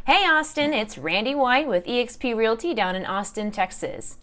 Hey Austin, it's Randy White with eXp Realty down in Austin, Texas.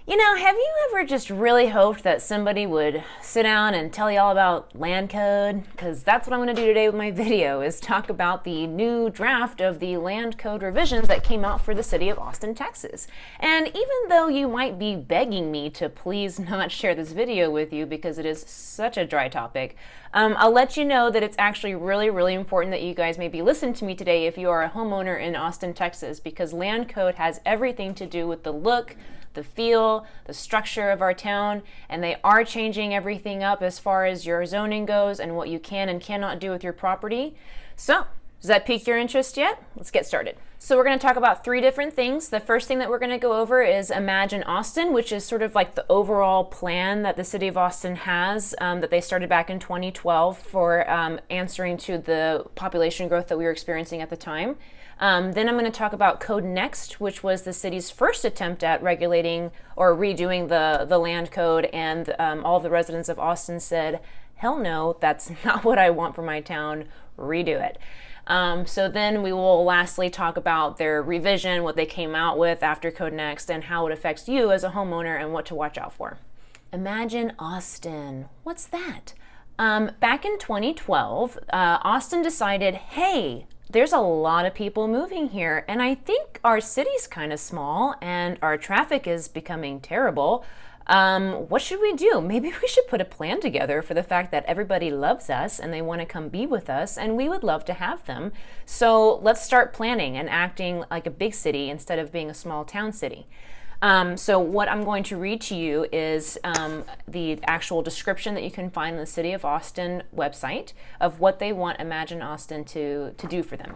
You know, have you ever just really hoped that somebody would sit down and tell you all about land code? Because that's what I'm going to do today with my video, is talk about the new draft of the land code revisions that came out for the city of Austin, Texas. And even though you might be begging me to please not share this video with you because it is such a dry topic, I'll let you know that it's actually really important that you guys maybe listen to me today if you are a homeowner in Austin, Texas, because land code has everything to do with the look, the feel, the structure of our town, and they are changing everything up as far as your zoning goes and what you can and cannot do with your property. So, does that pique your interest yet? Let's get started. So we're going to talk about three different things. The first thing that we're going to go over is Imagine Austin, which is sort of like the overall plan that the city of Austin has that they started back in 2012 for answering to the population growth that we were experiencing at the time. Then I'm going to talk about CodeNEXT, which was the city's first attempt at regulating or redoing the land code, and all the residents of Austin said, hell no, that's not what I want for my town, redo it. So then we will lastly talk about their revision, what they came out with after CodeNEXT, and how it affects you as a homeowner and what to watch out for. Imagine Austin. What's that? Back in 2012, Austin decided, hey, there's a lot of people moving here, and I think our city's kind of small and our traffic is becoming terrible. What should we do? Maybe we should put a plan together for the fact that everybody loves us and they want to come be with us and we would love to have them. So let's start planning and acting like a big city instead of being a small town city. So what I'm going to read to you is the actual description that you can find on the City of Austin website of what they want Imagine Austin to do for them.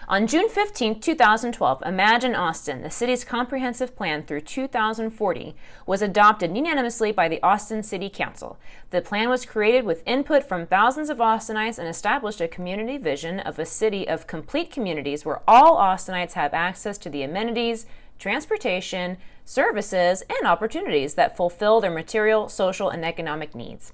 On June 15, 2012, Imagine Austin, the city's comprehensive plan through 2040, was adopted unanimously by the Austin City Council. The plan was created with input from thousands of Austinites and established a community vision of a city of complete communities where all Austinites have access to the amenities, transportation, services, and opportunities that fulfill their material, social, and economic needs.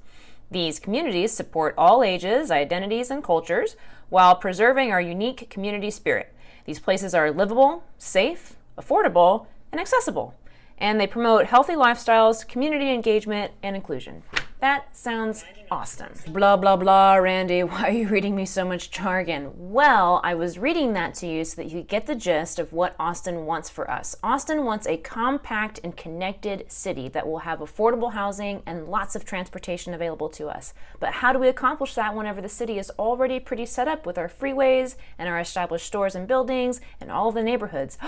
These communities support all ages, identities, and cultures while preserving our unique community spirit. These places are livable, safe, affordable, and accessible, and they promote healthy lifestyles, community engagement, and inclusion. That sounds awesome. Blah, blah, blah, Randy, why are you reading me so much jargon? Well, I was reading that to you so that you get the gist of what Austin wants for us. Austin wants a compact and connected city that will have affordable housing and lots of transportation available to us. But how do we accomplish that whenever the city is already pretty set up with our freeways and our established stores and buildings and all of the neighborhoods?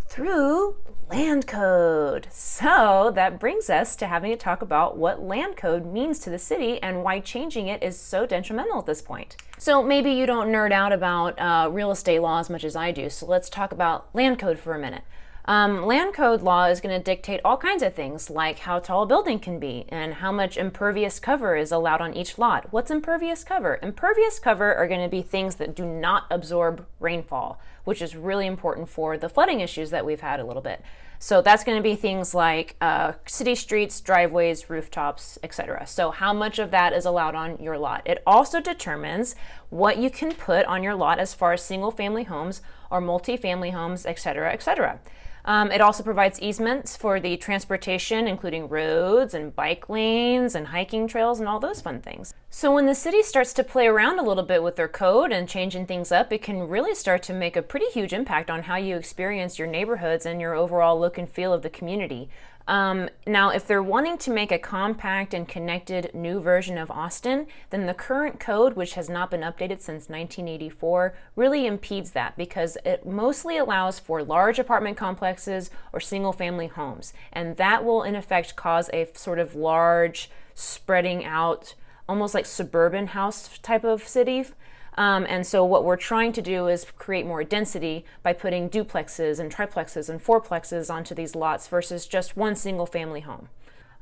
Through land code. So that brings us to having to talk about what land code means to the city and why changing it is so detrimental at this point. So maybe you don't nerd out about real estate law as much as I do, so let's talk about land code for a minute. Land code law is going to dictate all kinds of things, like how tall a building can be and how much impervious cover is allowed on each lot. What's impervious cover? Impervious cover are going to be things that do not absorb rainfall, which is really important for the flooding issues that we've had a little bit. So that's going to be things like city streets, driveways, rooftops, etc. So how much of that is allowed on your lot? It also determines what you can put on your lot as far as single-family homes or multi-family homes, etc., etc. It also provides easements for the transportation, including roads and bike lanes and hiking trails and all those fun things. So when the city starts to play around a little bit with their code and changing things up, it can really start to make a pretty huge impact on how you experience your neighborhoods and your overall look and feel of the community. Now, if they're wanting to make a compact and connected new version of Austin, then the current code, which has not been updated since 1984, really impedes that because it mostly allows for large apartment complexes or single-family homes. And that will, in effect, cause a sort of large, spreading out, almost like suburban house type of city. And so what we're trying to do is create more density by putting duplexes and triplexes and fourplexes onto these lots versus just one single family home.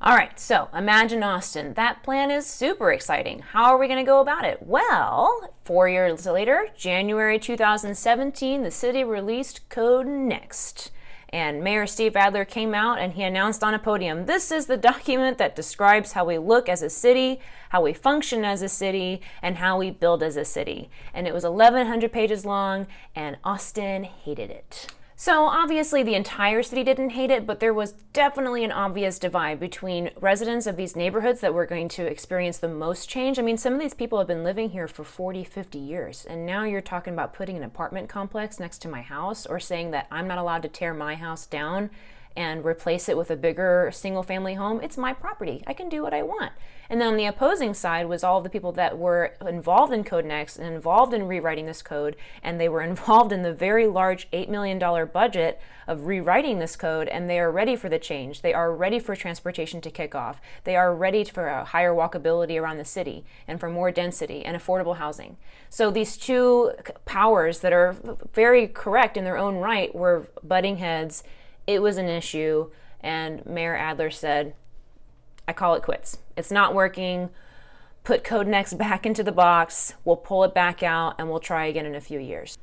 All right, so Imagine Austin. That plan is super exciting. How are we going to go about it? Well, 4 years later, January 2017, the city released CodeNEXT. And Mayor Steve Adler came out and he announced on a podium, "This is the document that describes how we look as a city, how we function as a city, and how we build as a city." And it was 1,100 pages long, and Austin hated it. So obviously the entire city didn't hate it, but there was definitely an obvious divide between residents of these neighborhoods that were going to experience the most change. I mean, some of these people have been living here for 40, 50 years, and now you're talking about putting an apartment complex next to my house, or saying that I'm not allowed to tear my house down and replace it with a bigger single family home. It's my property. I can do what I want. And then on the opposing side was all of the people that were involved in CodeNEXT and involved in rewriting this code, and they were involved in the very large $8 million budget of rewriting this code, and they are ready for the change. They are ready for transportation to kick off. They are ready for a higher walkability around the city and for more density and affordable housing. So these two powers that are very correct in their own right were butting heads. It was an issue, and Mayor Adler said, "I call it quits. It's not working. Put CodeNEXT back into the box. We'll pull it back out, and we'll try again in a few years."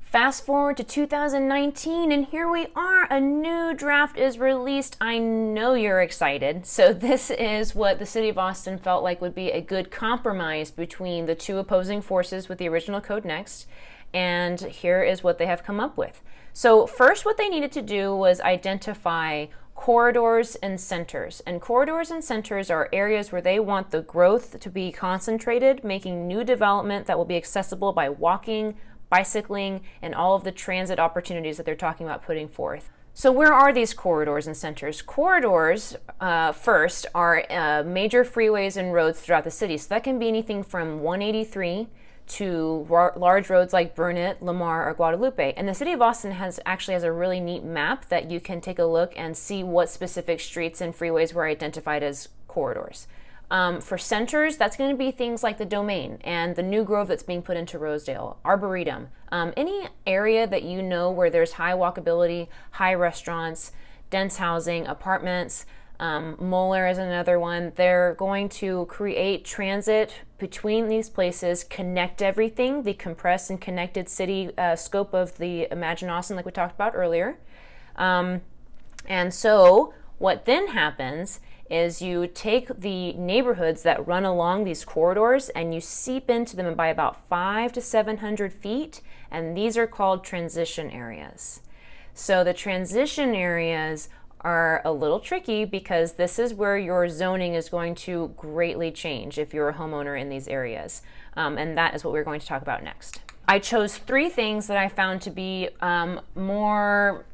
Fast forward to 2019, and here we are. A new draft is released. I know you're excited. So this is what the city of Austin felt like would be a good compromise between the two opposing forces with the original CodeNEXT, and here is what they have come up with. So first, what they needed to do was identify corridors and centers. And corridors and centers are areas where they want the growth to be concentrated, making new development that will be accessible by walking, bicycling, and all of the transit opportunities that they're talking about putting forth. So where are these corridors and centers? Corridors, first, are major freeways and roads throughout the city. So that can be anything from 183 to large roads like Burnett, Lamar, or Guadalupe. And the city of Austin actually has a really neat map that you can take a look and see what specific streets and freeways were identified as corridors. For centers, that's going to be things like the Domain and the new grove that's being put into Rosedale, Arboretum. Any area that you know where there's high walkability, high restaurants, dense housing, apartments. Moeller is another one. They're going to create transit between these places, connect everything, the compressed and connected city scope of the Imagine Austin, like we talked about earlier. And so what then happens is you take the neighborhoods that run along these corridors and you seep into them by about 500 to 700 feet, and these are called transition areas. So the transition areas are a little tricky because this is where your zoning is going to greatly change if you're a homeowner in these areas. And that is what we're going to talk about next. I chose 3 things that I found to be more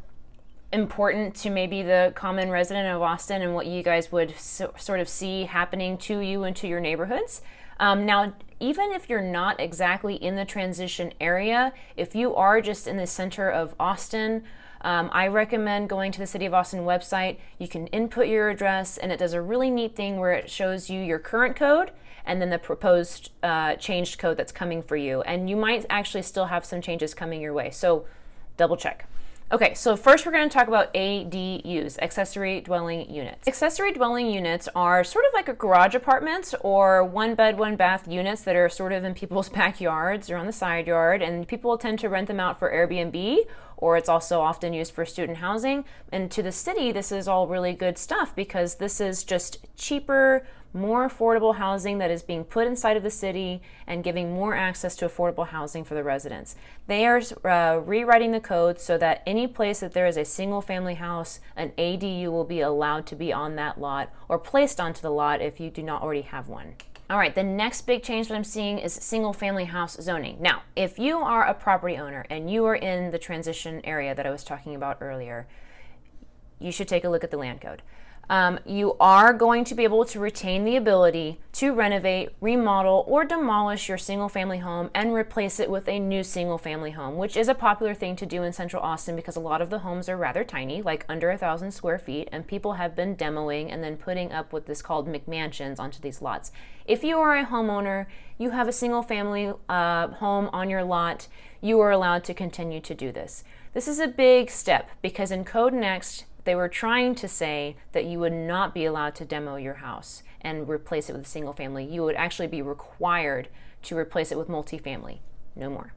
important to maybe the common resident of Austin and what you guys would sort of see happening to you and to your neighborhoods. Now, even if you're not exactly in the transition area, if you are just in the center of Austin, I recommend going to the City of Austin website. You can input your address, and it does a really neat thing where it shows you your current code and then the proposed changed code that's coming for you. And you might actually still have some changes coming your way, so double check. Okay, so first we're going to talk about ADUs, accessory dwelling units. Accessory dwelling units are sort of like a garage apartments or 1-bed, 1-bath units that are sort of in people's backyards or on the side yard, and people tend to rent them out for Airbnb, or it's also often used for student housing. And to the city, this is all really good stuff because this is just cheaper, more affordable housing that is being put inside of the city and giving more access to affordable housing for the residents. They are rewriting the code so that any place that there is a single family house, an ADU will be allowed to be on that lot or placed onto the lot if you do not already have one. All right, the next big change that I'm seeing is single family house zoning. Now, if you are a property owner and you are in the transition area that I was talking about earlier, you should take a look at the land code. You are going to be able to retain the ability to renovate, remodel, or demolish your single family home and replace it with a new single family home, which is a popular thing to do in Central Austin because a lot of the homes are rather tiny, like under 1,000 square feet, and people have been demoing and then putting up what is called McMansions onto these lots. If you are a homeowner, you have a single family home on your lot, you are allowed to continue to do this. This is a big step because in CodeNEXT, they were trying to say that you would not be allowed to demo your house and replace it with a single family. You would actually be required to replace it with multifamily. No more.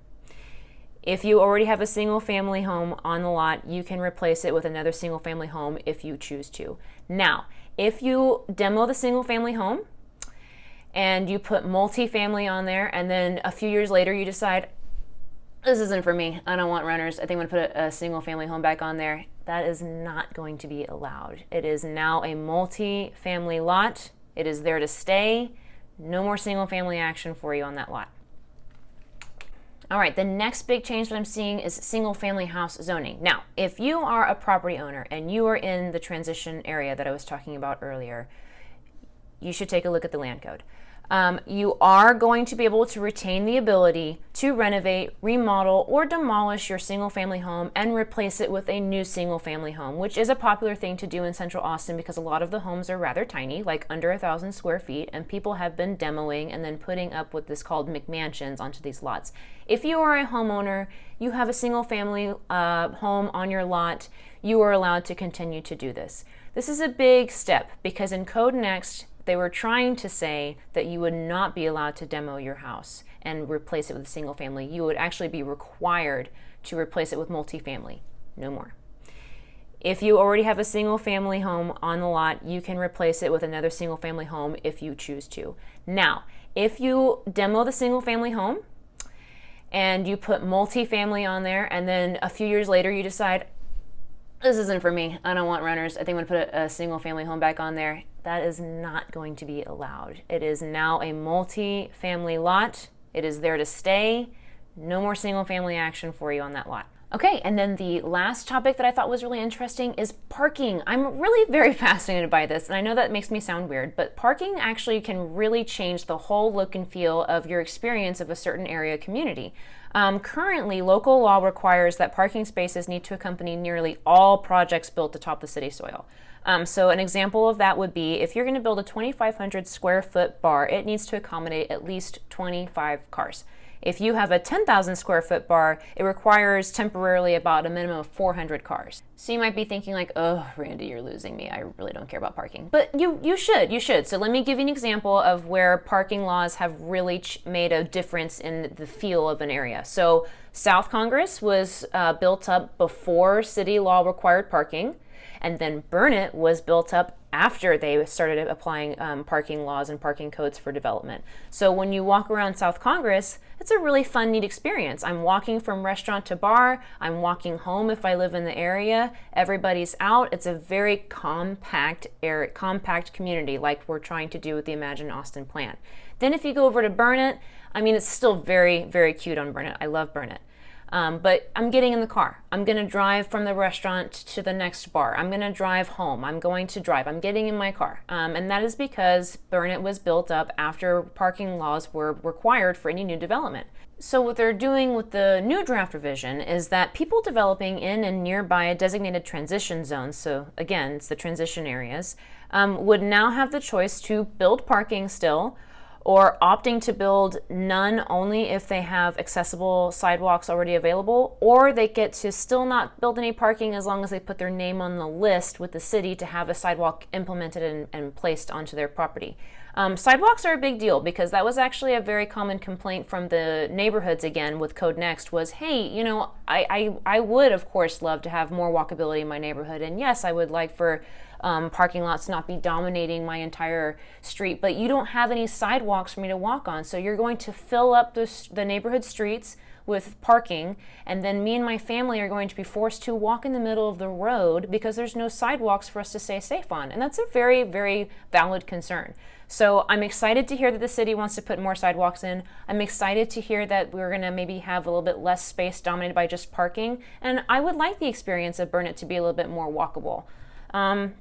If you already have a single family home on the lot, you can replace it with another single family home if you choose to. Now, if you demo the single family home and you put multifamily on there, and then a few years later you decide, this isn't for me, I don't want renters, I think I'm going to put a single family home back on there, that is not going to be allowed. It is now a multi-family lot. It is there to stay. No more single family action for you on that lot. All right, the next big change that I'm seeing is single family house zoning. Now, if you are a property owner and you are in the transition area that I was talking about earlier, you should take a look at the land code. You are going to be able to retain the ability to renovate, remodel, or demolish your single family home and replace it with a new single family home, which is a popular thing to do in Central Austin because a lot of the homes are rather tiny, like under 1,000 square feet, and people have been demoing and then putting up what is called McMansions onto these lots. If you are a homeowner, you have a single family home on your lot, you are allowed to continue to do this. This is a big step because in CodeNEXT, they were trying to say that you would not be allowed to demo your house and replace it with a single family. You would actually be required to replace it with multifamily. No more. If you already have a single family home on the lot, you can replace it with another single family home if you choose to. Now, if you demo the single family home and you put multifamily on there, and then a few years later you decide, this isn't for me, I don't want renters, I think I'm going to put a single family home back on there, that is not going to be allowed. It is now a multi-family lot. It is there to stay. No more single family action for you on that lot. Okay, and then the last topic that I thought was really interesting is parking. I'm really very fascinated by this, and I know that makes me sound weird, but parking actually can really change the whole look and feel of your experience of a certain area community. Currently, local law requires that parking spaces need to accompany nearly all projects built atop the city soil. So an example of that would be if you're going to build a 2,500 square foot bar, it needs to accommodate at least 25 cars. If you have a 10,000 square foot bar, it requires temporarily about a minimum of 400 cars. So you might be thinking like, oh, Randy, you're losing me. I really don't care about parking. But you should. So let me give you an example of where parking laws have really made a difference in the feel of an area. So South Congress was built up before city law required parking. And then Burnett was built up after they started applying parking laws and parking codes for development. So when you walk around South Congress, it's a really fun, neat experience. I'm walking from restaurant to bar. I'm walking home if I live in the area. Everybody's out. It's a very compact community like we're trying to do with the Imagine Austin plan. Then if you go over to Burnett, I mean, it's still very, very cute on Burnett. I love Burnett. But I'm getting in the car. I'm going to drive from the restaurant to the next bar. I'm going to drive home. I'm going to drive. I'm getting in my car. And that is because Burnett was built up after parking laws were required for any new development. So what they're doing with the new draft revision is that people developing in and nearby a designated transition zone, so again, it's the transition areas, would now have the choice to build parking still, or opting to build none only if they have accessible sidewalks already available, or they get to still not build any parking as long as they put their name on the list with the city to have a sidewalk implemented and placed onto their property. Sidewalks are a big deal because that was actually a very common complaint from the neighborhoods again with CodeNEXT was, hey, you know, I would of course love to have more walkability in my neighborhood, and yes, I would like for parking lots not be dominating my entire street, but you don't have any sidewalks for me to walk on, so you're going to fill up the neighborhood streets with parking, and then me and my family are going to be forced to walk in the middle of the road because there's no sidewalks for us to stay safe on. And that's a very, very valid concern. So I'm excited to hear that the city wants to put more sidewalks in. I'm excited to hear that we're going to maybe have a little bit less space dominated by just parking. And I would like the experience of Burnett to be a little bit more walkable.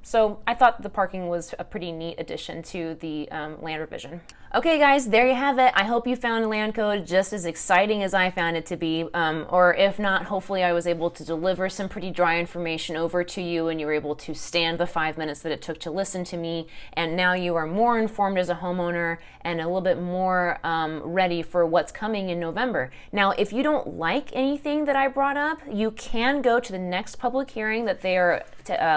So I thought the parking was a pretty neat addition to the land revision. Okay guys, there you have it. I hope you found land code just as exciting as I found it to be, or if not, hopefully I was able to deliver some pretty dry information over to you and you were able to stand the 5 minutes that it took to listen to me, and now you are more informed as a homeowner and a little bit more ready for what's coming in November. Now, if you don't like anything that I brought up, you can go to the next public hearing that they are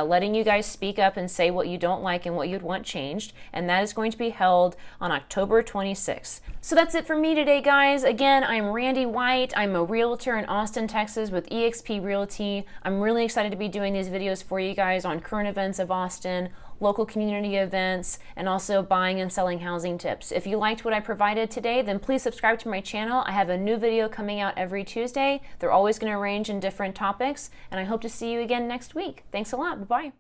letting you guys speak up and say what you don't like and what you'd want changed, and that is going to be held on October October 26th. So that's it for me today, guys. Again, I'm Randy White. I'm a realtor in Austin, Texas with eXp Realty. I'm really excited to be doing these videos for you guys on current events of Austin, local community events, and also buying and selling housing tips. If you liked what I provided today, then please subscribe to my channel. I have a new video coming out every Tuesday. They're always going to range in different topics, and I hope to see you again next week. Thanks a lot. Bye-bye.